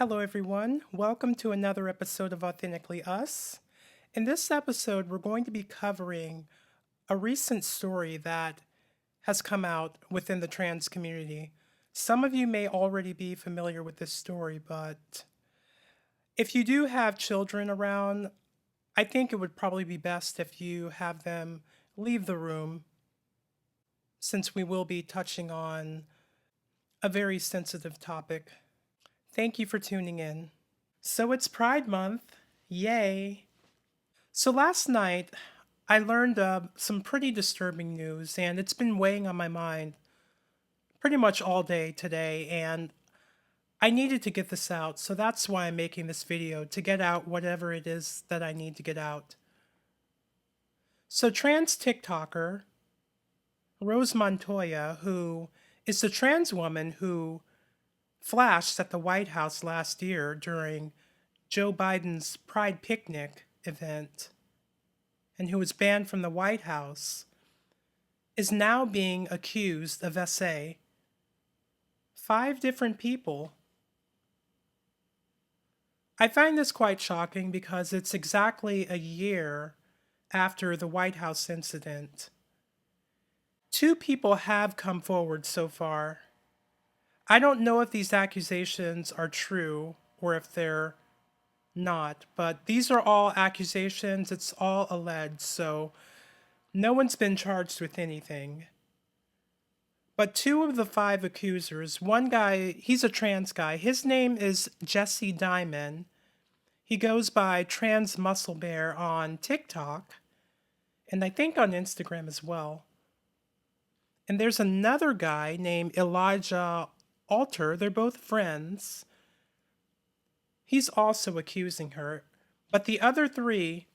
Hello, everyone. Welcome to another episode of Authentically Us. In this episode, we're going to be covering a recent story that has come out within the trans community. Some of you may already be familiar with this story, but if you do have children around, I think it would probably be best if you have them leave the room since we will be touching on a very sensitive topic. Thank you for tuning in. So it's Pride Month. Yay. So last night, I learned some pretty disturbing news, and it's been weighing on my mind pretty much all day today, and I needed to get this out, so that's why I'm making this video, to get out whatever it is that I need to get out. So trans TikToker, Rose Montoya, who is the trans woman who flashed at the White House last year during Joe Biden's Pride Picnic event, and who was banned from the White House, is now being accused of SA. 5 different people. I find this quite shocking because it's exactly a year after the White House incident. 2 people have come forward so far. I don't know if these accusations are true or if they're not, but these are all accusations. It's all alleged, so no one's been charged with anything. But 2 of the 5 accusers, one guy, he's a trans guy. His name is Jesse Diamond. He goes by Trans Muscle Bear on TikTok, and I think on Instagram as well. And there's another guy named Elijah Alter. They're both friends. He's also accusing her, but the other 3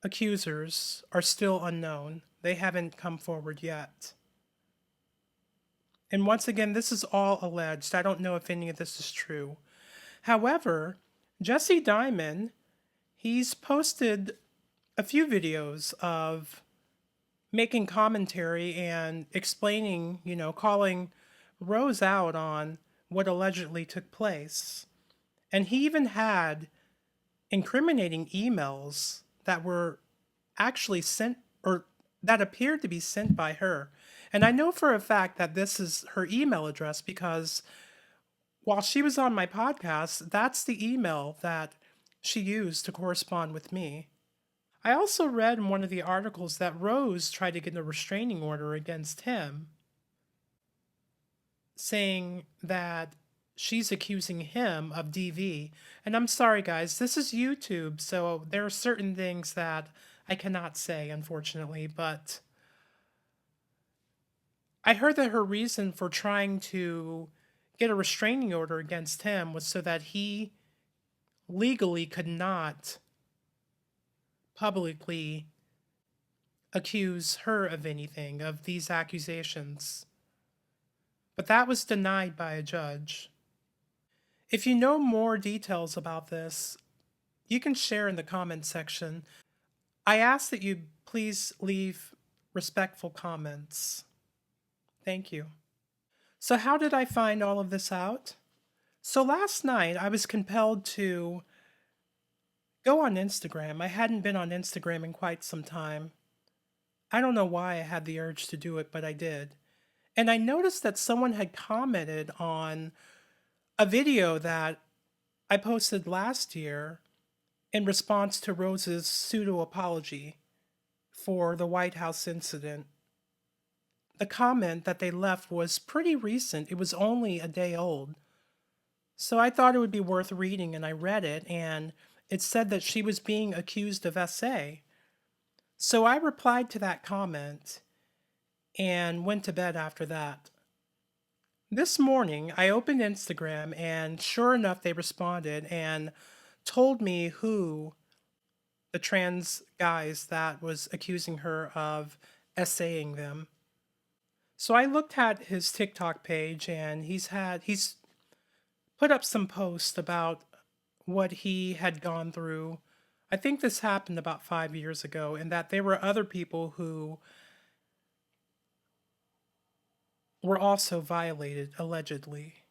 accusers are still unknown. They haven't come forward yet. And once again, this is all alleged. I don't know if any of this is true. However, Jesse Diamond, he's posted a few videos of making commentary and explaining, calling Rose out on what allegedly took place. And he even had incriminating emails that were actually sent, or that appeared to be sent by her. And I know for a fact that this is her email address because while she was on my podcast, that's the email that she used to correspond with me. I also read in one of the articles that Rose tried to get a restraining order against him, saying that she's accusing him of DV. And I'm sorry, guys, this is YouTube, so there are certain things that I cannot say, unfortunately, but I heard that her reason for trying to get a restraining order against him was so that he legally could not publicly accuse her of anything, of these accusations. But that was denied by a judge. If you know more details about this, you can share in the comment section. I ask that you please leave respectful comments. Thank you. So how did I find all of this out? So last night I was compelled to go on Instagram. I hadn't been on Instagram in quite some time. I don't know why I had the urge to do it, but I did. And I noticed that someone had commented on a video that I posted last year in response to Rose's pseudo apology for the White House incident. The comment that they left was pretty recent. It was only a day old. So I thought it would be worth reading, and I read it, and it said that she was being accused of SA. So I replied to that comment and went to bed after that. This morning, I opened Instagram, and sure enough, they responded and told me who the trans guys that was accusing her of SAing them. So I looked at his TikTok page, and he's put up some posts about what he had gone through. I think this happened about 5 years ago, and that there were other people who were also violated, allegedly.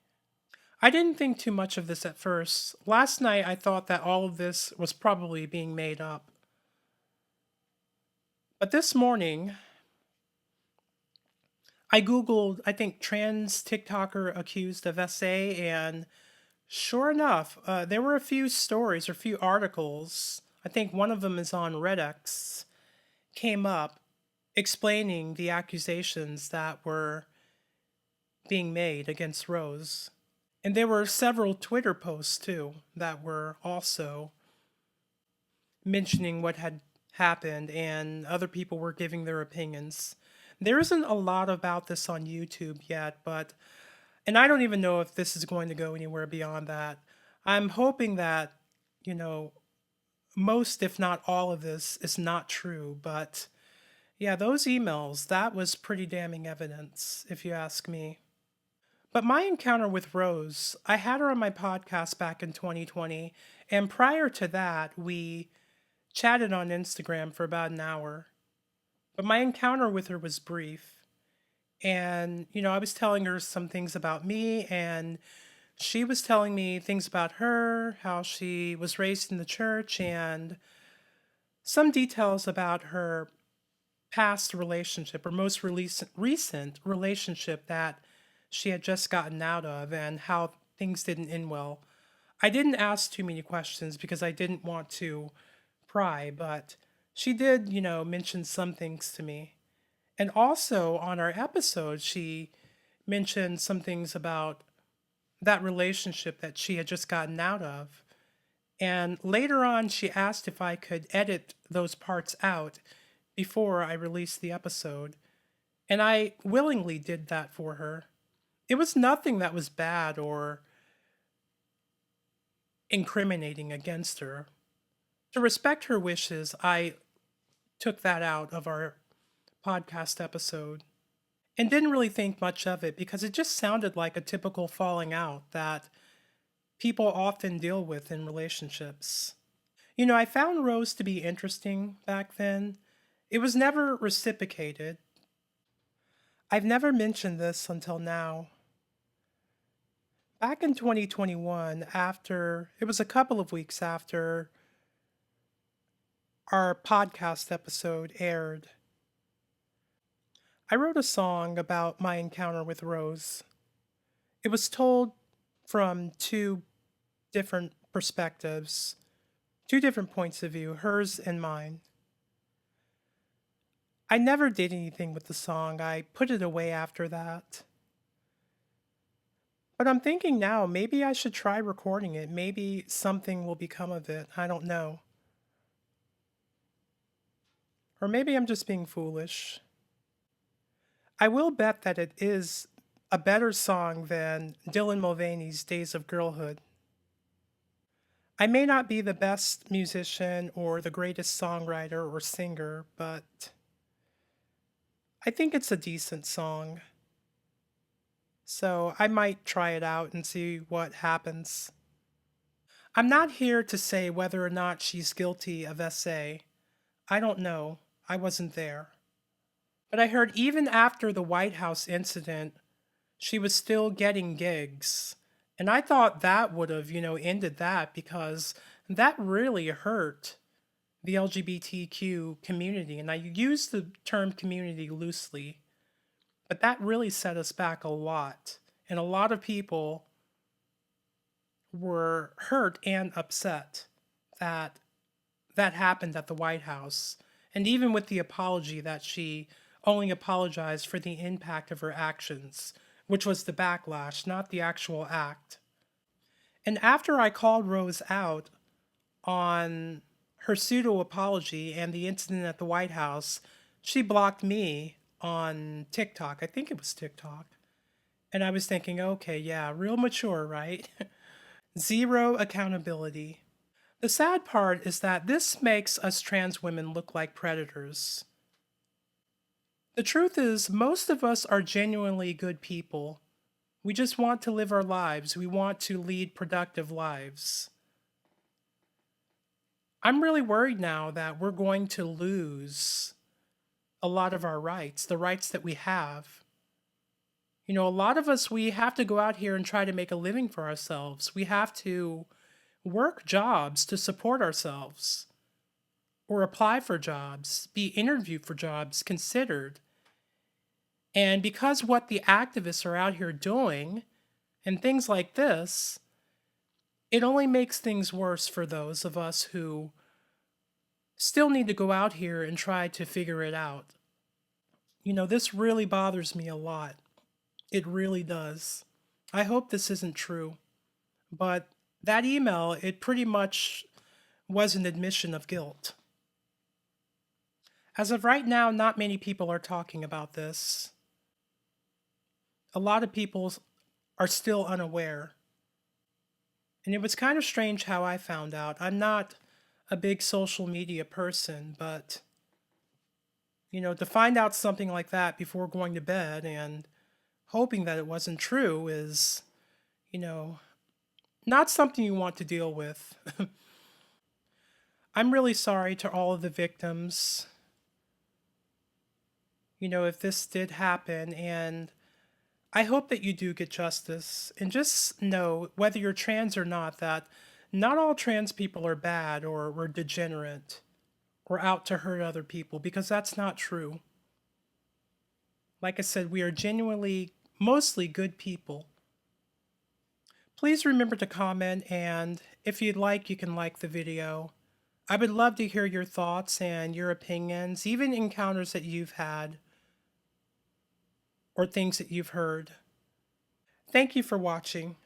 I didn't think too much of this at first. Last night, I thought that all of this was probably being made up. But this morning, I Googled, I think, trans TikToker accused of SA, and sure enough, there were a few stories or a few articles. I think one of them is on Reddx, came up explaining the accusations that were being made against Rose. And there were several Twitter posts too that were also mentioning what had happened, and other people were giving their opinions. There isn't a lot about this on YouTube yet, but, and I don't even know if this is going to go anywhere beyond that. I'm hoping that, you know, most, if not all of this is not true, but yeah, those emails, that was pretty damning evidence, if you ask me. But my encounter with Rose, I had her on my podcast back in 2020, and prior to that, we chatted on Instagram for about an hour. But my encounter with her was brief. And, I was telling her some things about me, and she was telling me things about her, how she was raised in the church, and some details about her past relationship or most recent relationship that she had just gotten out of, and how things didn't end well. I didn't ask too many questions because I didn't want to pry, but she did, mention some things to me. And also on our episode, she mentioned some things about that relationship that she had just gotten out of. And later on, she asked if I could edit those parts out before I released the episode. And I willingly did that for her. It was nothing that was bad or incriminating against her. To respect her wishes, I took that out of our podcast episode and didn't really think much of it because it just sounded like a typical falling out that people often deal with in relationships. I found Rose to be interesting back then. It was never reciprocated. I've never mentioned this until now. Back in 2021, after it was a couple of weeks after our podcast episode aired, I wrote a song about my encounter with Rose. It was told from two different perspectives, two different points of view, hers and mine. I never did anything with the song. I put it away after that. But I'm thinking now, maybe I should try recording it. Maybe something will become of it. I don't know. Or maybe I'm just being foolish. I will bet that it is a better song than Dylan Mulvaney's Days of Girlhood. I may not be the best musician or the greatest songwriter or singer, but I think it's a decent song. So I might try it out and see what happens. I'm not here to say whether or not she's guilty of SA. I don't know. I wasn't there. But I heard even after the White House incident, she was still getting gigs. And I thought that would have, ended that because that really hurt the LGBTQ community. And I use the term community loosely, but that really set us back a lot. And a lot of people were hurt and upset that that happened at the White House. And even with the apology that she only apologized for the impact of her actions, which was the backlash, not the actual act. And after I called Rose out on her pseudo apology and the incident at the White House, she blocked me on TikTok. I think it was TikTok. And I was thinking, okay, yeah, real mature, right? Zero accountability. The sad part is that this makes us trans women look like predators. The truth is, most of us are genuinely good people. We just want to live our lives. We want to lead productive lives. I'm really worried now that we're going to lose a lot of our rights, the rights that we have. A lot of us, we have to go out here and try to make a living for ourselves. We have to work jobs to support ourselves or apply for jobs, be interviewed for jobs, considered. And because what the activists are out here doing and things like this, it only makes things worse for those of us who still need to go out here and try to figure it out. This really bothers me a lot. It really does. I hope this isn't true. But that email, it pretty much was an admission of guilt. As of right now, not many people are talking about this. A lot of people are still unaware. And it was kind of strange how I found out. I'm not a big social media person, but, to find out something like that before going to bed and hoping that it wasn't true is, you know, not something you want to deal with. I'm really sorry to all of the victims, if this did happen, and I hope that you do get justice. And just know, whether you're trans or not, that not all trans people are bad or were degenerate or out to hurt other people, because that's not true. Like I said, we are genuinely mostly good people. Please remember to comment, and if you'd like, you can like the video. I would love to hear your thoughts and your opinions, even encounters that you've had or things that you've heard. Thank you for watching.